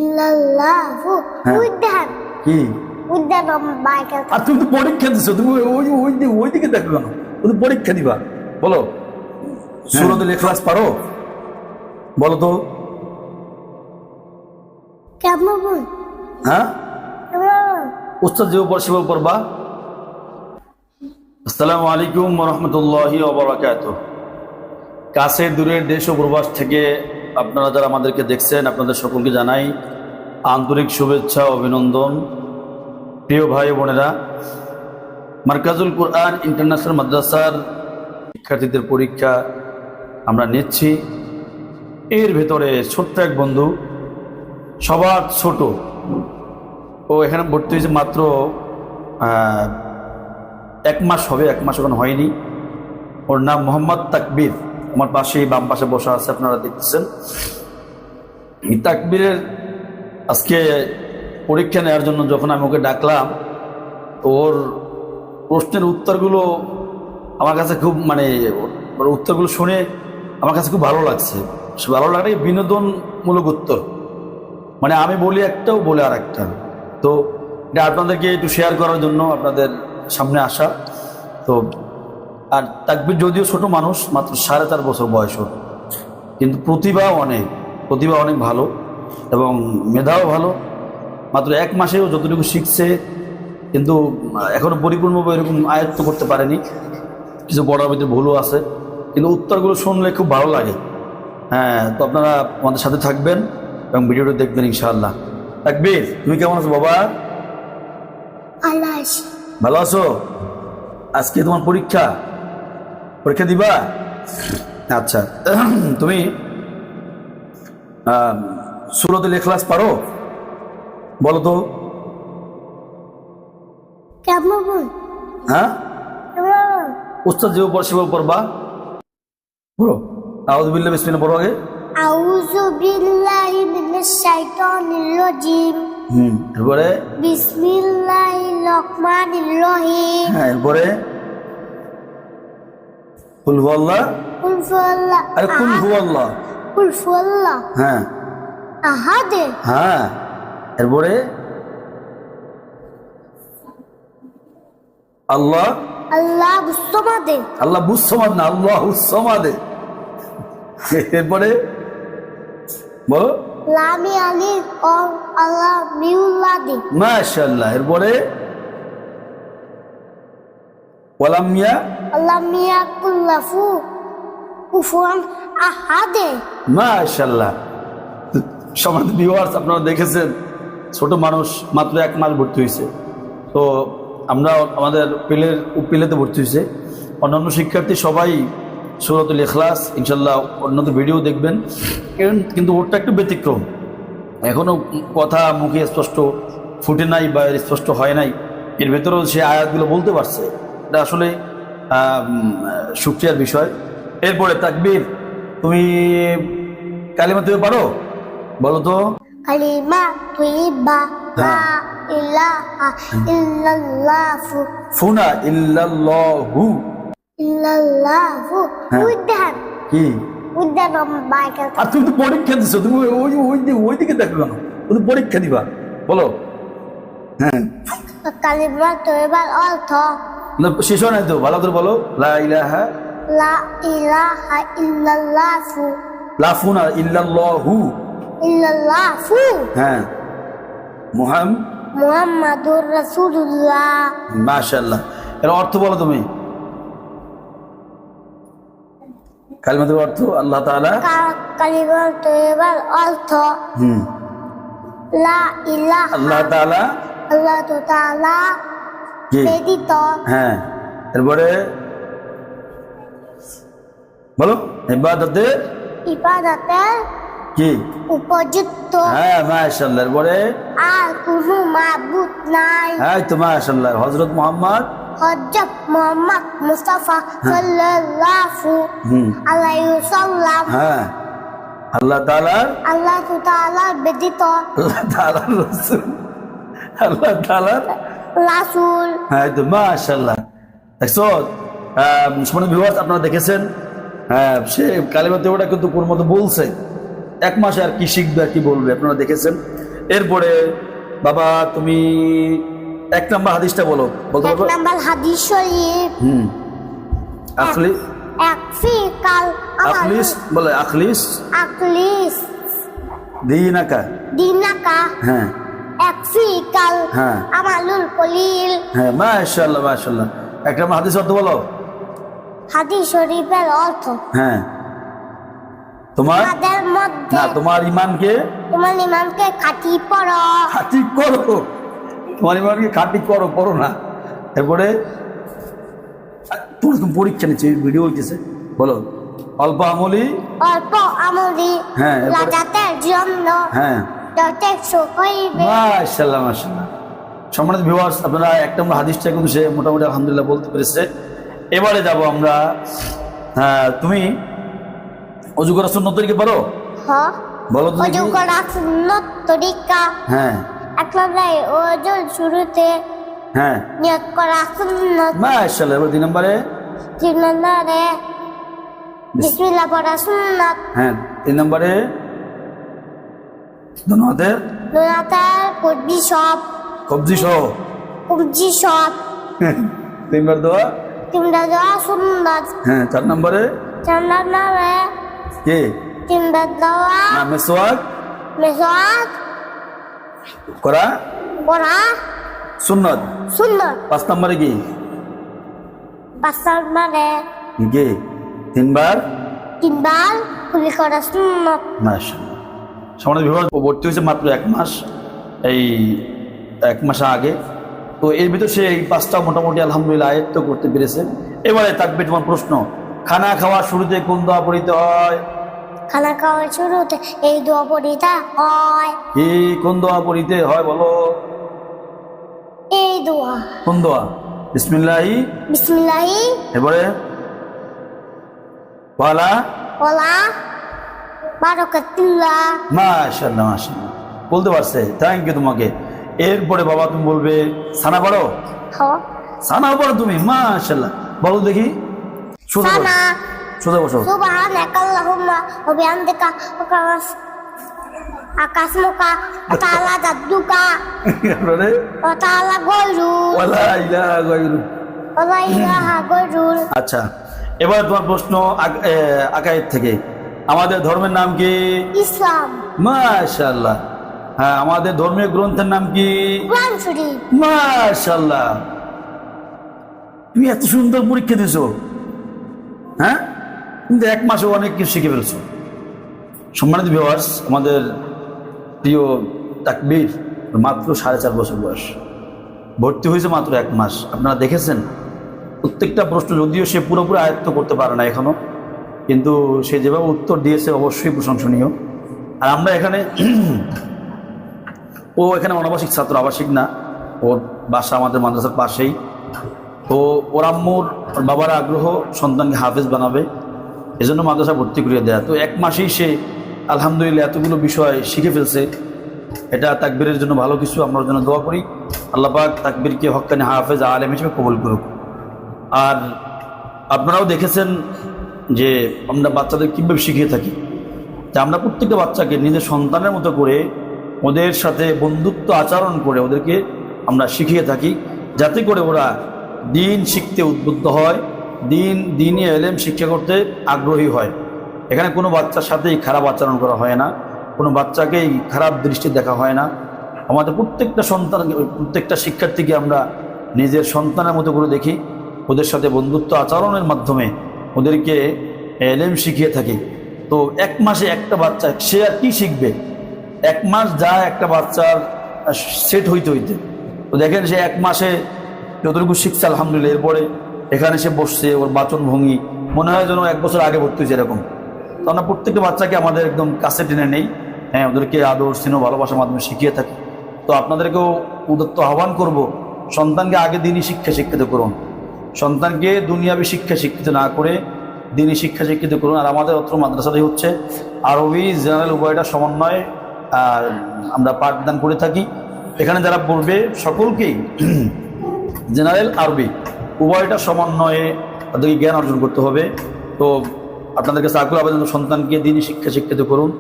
ইল্লাল্লাহু উদ্যান কি উদ্যান বাইকে আর তুমি তো পরীক্ষা দিছো, তুমি ওই দিকে দেখো কেন? তুমি পরীক্ষা দিবা। বলো সূরাতুল ইখলাস পারো? বলো তো। কেমন বল হ্যাঁ, উস্তাদ যে উপর সেবা করবা। আসসালামু আলাইকুম ওয়া রাহমাতুল্লাহি ওয়া বারাকাতুহু। কাছে দূরের দেশ ও প্রবাস থেকে আপনারা যারা আমাদেরকে দেখছেন, আপনাদের সকলকে জানাই আন্তরিক শুভেচ্ছা ও অভিনন্দন। প্রিয় ভাই বোনেরা, মার্কাজুল কোরআন ইন্টারন্যাশনাল মাদ্রাসার শিক্ষার্থীদের পরীক্ষা আমরা নিচ্ছি। এর ভেতরে ছোট্ট এক বন্ধু, সবার ছোট, ও এখানে ভর্তি হয়েছে মাত্র 1 মাস হবে, 1 মাস এখন হয়নি। ওর নাম মোহাম্মদ তাকবীর। আমার পাশেই বাম পাশে বসা আছে, আপনারা দেখতেছেন। এই তাকবীরের আজকে পরীক্ষা নেওয়ার জন্য যখন আমি ওকে ডাকলাম, তো ওর প্রশ্নের উত্তরগুলো আমার কাছে খুব ওর উত্তরগুলো শুনে আমার কাছে খুব ভালো লাগছে। ভালো লাগে বিনোদনমূলক উত্তর, আমি বলি একটাও বলে আর একটা। তো এটা আপনাদেরকে একটু শেয়ার করার জন্য আপনাদের সামনে আসা। তো আর তাকবীর যদিও ছোট মানুষ, মাত্র 4.5 বছর বয়স ওর, কিন্তু প্রতিভা অনেক ভালো এবং মেধাও ভালো। মাত্র 1 মাসেও যতটুকু শিখছে, কিন্তু এখনো পরিপূর্ণভাবে এরকম আয়ত্ত করতে পারেনি। কিছু পড়ার ভিতরে ভুলও আছে, কিন্তু উত্তরগুলো শুনলে খুব ভালো লাগে। হ্যাঁ, তো আপনারা আমাদের সাথে থাকবেন এবং ভিডিওটা দেখবেন ইনশাআল্লাহ। তাকবীর, তুমি কেমন আছো বাবা? ভালো আছো? আজকে তোমার পরীক্ষা দিবা? আচ্ছা, তুমি সূরাতুল ইখলাস পারো? বলো তো। কেমন বল হ্যাঁ, উস্তাদ যে উপর সেবা করবা। বলো আউযু বিল্লাহি বিসমিল্লাহ পড়ো আগে। আউযু বিল্লাহি মিনাশ শাইতানির রাজিম। এরপরে বিসমিল্লাহির রহমানির রহিম। হ্যাঁ, এরপরে কুল হুয়াল্লাহ। কুল হুয়াল্লাহ। আরে কুল হুয়াল্লাহ। কুল হুয়াল্লাহ হ্যাঁ আহাদ। হ্যাঁ, এরপরে আল্লাহ আল্লাহুস সামাদ। আল্লাহ বুসমাদ না, আল্লাহুস সামাদ। এরপরে বলো লাম ইয়ালিদ ও আল্লাহ মিউলাদ। মাশাআল্লাহ। এরপরে ওয়ালাম ইয়াকুল লাহু কুফুয়ান আহাদ। মাশাআল্লাহ। সম্মানিত ভিউয়ার্স, আপনারা দেখেছেন ছোট মানুষ, মাত্র 1 মাস ভর্তি হয়েছে। তো আমরা আমাদের পিলেতে ভর্তি হয়েছে। অন্যান্য শিক্ষার্থী সবাই সূরাতুল ইখলাস ইনশাল্লাহ অন্যদের ভিডিও দেখবেন, কিন্তু ওরটা একটু ব্যতিক্রম। এখনও কথা মুখে স্পষ্ট ফুটে নাই বা স্পষ্ট হয় নাই, এর ভেতরেও সে আয়াতগুলো বলতে পারছে। এটা আসলে শুকরিয়ার বিষয়। এরপরে তাকবীর, তুমি কালিমা তুমি পারো? বলো তো। কালিমা তুইবা লা ইলাহা ইল্লাল্লাহু ফুনা ইল্লাল্লাহু। ইল্লাল্লাহু উদ্যান কি উদ্যান বাইকে। আর তুমি তো পরীক্ষা দিছো, তুমি ওই দিকে দেখো কেন? তুমি পরীক্ষা দিবা। বলো। হ্যাঁ, কালিমা তুইবার অর্থ শেষ হয় নাই তো, ভালো করে বলো। লা ইলাহা ইল্লাল্লাহু লাফুনা ইল্লাল্লাহু ইল্লাল্লাহু। হ্যাঁ, মুহাম্মাদুর রাসূলুল্লাহ। মাশাআল্লাহ। এর অর্থ বলো তুমি। কালিমাতুর অর্থ আল্লাহ তাআলা। কালিমা তুইবার অর্থ লা ইলাহা আল্লাহ তাআলা। আল্লাহ তাআলা ব্যতীত। হ্যাঁ, এরপরে বলো ইবাদতের কি উপযুক্ত। হ্যাঁ, মাশাআল্লাহ। এরপরে আর কোনো মাবুদ নাই। হ্যাঁ, তো মাশাআল্লাহ। হযরত মুহাম্মদ মুস্তাফা সাল্লাল্লাহু আলাইহি ওয়াসাল্লাম। হ্যাঁ, আল্লাহ তাআলার ব্যতীত আল্লাহ তাআলার রাসূল। হ্যাঁ, তো মাশাআল্লাহ। দেখছো সম্মানিত ভিউয়ার্স, আপনারা দেখেছেন সে কালিমা তওবা কিন্তু কোন মতো বলছে। এক মাসে আর কি শিখবে আর কি বলবে আপনারা দেখেছেন। এরপরে বাবা তুমি 1 নম্বর হাদিসটা বলো, বলতে এক পারবো? নাম্বার হাদিস শরীফ আকফিকাল আখলিস বলে, আখলিস আকলিস দিনাকা। দিনাকা হ্যাঁ আকফিকাল হ্যাঁ আমালুল কলিল। হ্যাঁ, মাশাআল্লাহ মাশাআল্লাহ। 1 নম্বর হাদিস অর্থ বলো। হাদিস শরীফের অর্থ হ্যাঁ, তোমার তোমাদের মধ্যে না, তোমার ইমানকে তোমার ইমানকে খাঁটি পড়ো। খাঁটি করো, তোমার ইমানকে খাঁটি করো, করো না। এরপরে তুমি পরীক্ষা নিচ্ছে, ভিডিও হইতেছে, বলো। অল্প আমলি অল্প আমলি হ্যাঁ, এরপরে? লাজাতের জন্য হ্যাঁ, যথেষ্ট হইবে। মাশাআল্লাহ মাশাআল্লাহ। সম্মানিত ভিউয়ার্স, আপনারা 1 নম্বর হাদিসটা কিন্তু সে মোটামুটি আলহামদুলিল্লাহ বলতে পেরেছে। এবারে যাব আমরা, হ্যাঁ, তুমি অজু করার সুন্নত তরিকা পারো? হ্যাঁ, বলো তো অজু দেখি। করা সুন্নত তরিকা। হ্যাঁ এক নম্বরে ওজুর শুরুতে হ্যাঁ, নিয়ত করা সুন্নত। মাশাআল্লাহ। এবার 2 নম্বরে 3 নম্বরে বিসমিল্লাহ পড়া সুন্নত। হ্যাঁ, 3 নম্বরে ধন্যবাদের দুনাতার কুবজি সব কবজি সহ। কুবজি সব 3 বার দোয়া। তিনটা দেওয়া সুন্নত। হ্যাঁ, 4 নম্বরে 4 নম্বরে কে তিনটা দেওয়া না মেসওয়াক মেসওয়াক করা পড়া সুন্নত। সুন্নত। 5 নম্বরে কি 5 নম্বরে কে 3 বার। 3 বার কুলি করা সুন্নত। মাশাআল্লাহ। সম্মানিত ভিউয়ার্স, ও ভর্তি হয়েছে মাত্র 1 মাস, এই 1 মাস আগে। তো এর ভিতর সে এই 5টা মোটামুটি আলহামদুলিল্লাহ আয়ত্ত করতে পেরেছে। এবারে থাকবে তোমার প্রশ্ন, খানা খাওয়ার শুরুতে কোন দোয়া পড়িতে হয়? খানা খাওয়ার শুরুতে এই দোয়া পড়িতে হয়। কি কোন দোয়া পড়িতে হয় বলো? এই দোয়া কোন দোয়া? বিসমিল্লাহি। বিসমিল্লাহি এবারে ওয়ালা। ওয়ালা বারাকাতুল্লাহ। মাশাআল্লাহ মাশাআল্লাহ, বলতে পারছে, থ্যাংক ইউ তোমাকে। এরপরে বাবা তুমি বলবে সানা পড়ো। হ্যাঁ, সানা পড়ো তুমি, মাশাআল্লাহ। বলো দেখি, সোজা বসো, সানা সোজা বসো। সুবহানাকাল্লাহুম্মা ওয়া বিহামদিকা আকাসমুকা ওয়া তাআলা জাদ্দুকা এরপরে ওয়া তাআলা গয়রুল ওয়ালা ইলাহা গায়রু। ওয়া লা ইলাহা গয়রুল। আচ্ছা, এবার তোমার প্রশ্ন আকায়েদ থেকে, আমাদের ধর্মের নাম কি? ইসলাম। মাশাআল্লাহ। হ্যাঁ, আমাদের ধর্মীয় গ্রন্থের নাম কি? কোরআন শরীফ। মাশাআল্লাহ, তুমি এত সুন্দর পরীক্ষা দিছো। হ্যাঁ, কিন্তু 1 মাসে অনেক কিছু শিখে ফেলছো। সম্মানিত ভিউয়ার্স, আমাদের প্রিয় তাকবীর মাত্র 4.5 বছর বয়স, ভর্তি হয়েছে মাত্র 1 মাস। আপনারা দেখেছেন প্রত্যেকটা প্রশ্ন, যদিও সে পুরোপুরি আয়ত্ত করতে পারে না এখনো, কিন্তু সে যেভাবে উত্তর দিয়েছে অবশ্যই প্রশংসনীয়। আর আমরা এখানে ও এখানে অনাবাসিক ছাত্র, আবাসিক না, ওর বাসা আমাদের মাদ্রাসার পাশেই। তো ওর আম্মুর, ওর বাবার আগ্রহ সন্তানকে হাফেজ বানাবে, এজন্য মাদ্রাসা ভর্তি করিয়ে দেয়া। তো 1 মাসেই সে আলহামদুলিল্লাহ এতগুলো বিষয় শিখে ফেলছে। এটা তাকবীরের জন্য ভালো কিছু। আমরা ওর জন্য দোয়া করি, আল্লাহ পাক তাকবীরকে হক্কানি হাফেজ আলেম হিসেবে কবুল করুক। আর আপনারাও দেখেছেন যে আমরা বাচ্চাদের কীভাবে শিখিয়ে থাকি, যে আমরা প্রত্যেকটা বাচ্চাকে নিজের সন্তানের মতো করে ওদের সাথে বন্ধুত্ব আচরণ করে ওদেরকে আমরা শিখিয়ে থাকি, যাতে করে ওরা দিন শিখতে উদ্বুদ্ধ হয়, দিনই এলেম শিক্ষা করতে আগ্রহী হয়। এখানে কোনো বাচ্চার সাথেই খারাপ আচরণ করা হয় না, কোনো বাচ্চাকেই খারাপ দৃষ্টি দেখা হয় না। আমাদের প্রত্যেকটা সন্তান, প্রত্যেকটা শিক্ষার্থীকে আমরা নিজের সন্তানের মতো করে দেখি, ওদের সাথে বন্ধুত্ব আচরণের মাধ্যমে ওদেরকে এলেম শিখিয়ে থাকি। তো 1 মাসে একটা বাচ্চা সে আর কি শিখবে? 1 মাস যায় একটা বাচ্চার সেট হইতে হইতে। তো দেখেন সে 1 মাসে যতটুকু শিখছে আলহামদুলিল্লাহ, এরপরে এখানে সে বসছে, ওর বাচন ভঙ্গি মনে হয় যেন 1 বছর আগে ভর্তি হয়েছে এরকম। তো আমরা প্রত্যেকটা বাচ্চাকে আমাদের একদম কাছে টেনে নেই, হ্যাঁ, ওদেরকে আদর স্নেহ ভালোবাসার মাধ্যমে শিখিয়ে থাকি। তো আপনাদেরকেও উদ্যত আহ্বান করব, সন্তানকে আগে দিনই শিক্ষা শিক্ষিত করুন, সন্তানকে দুনিয়াবী শিক্ষা শিক্ষিত না করে দিনই শিক্ষা শিক্ষিত করুন। আর আমাদের অত্র মাদ্রাসাটাই হচ্ছে আরবি জেনারেল উভয়টা সমন্বয়ে আমরা পাঠদান করে থাকি। এখানে যারা পড়বে সকলকেই জেনারেল আরবি উভয়টা সমন্বয়ে তাদেরকে জ্ঞান অর্জন করতে হবে। তো আপনাদের কাছে আগ্রহ আবেদন, সন্তানকে দিনই শিক্ষা শিক্ষিত করুন।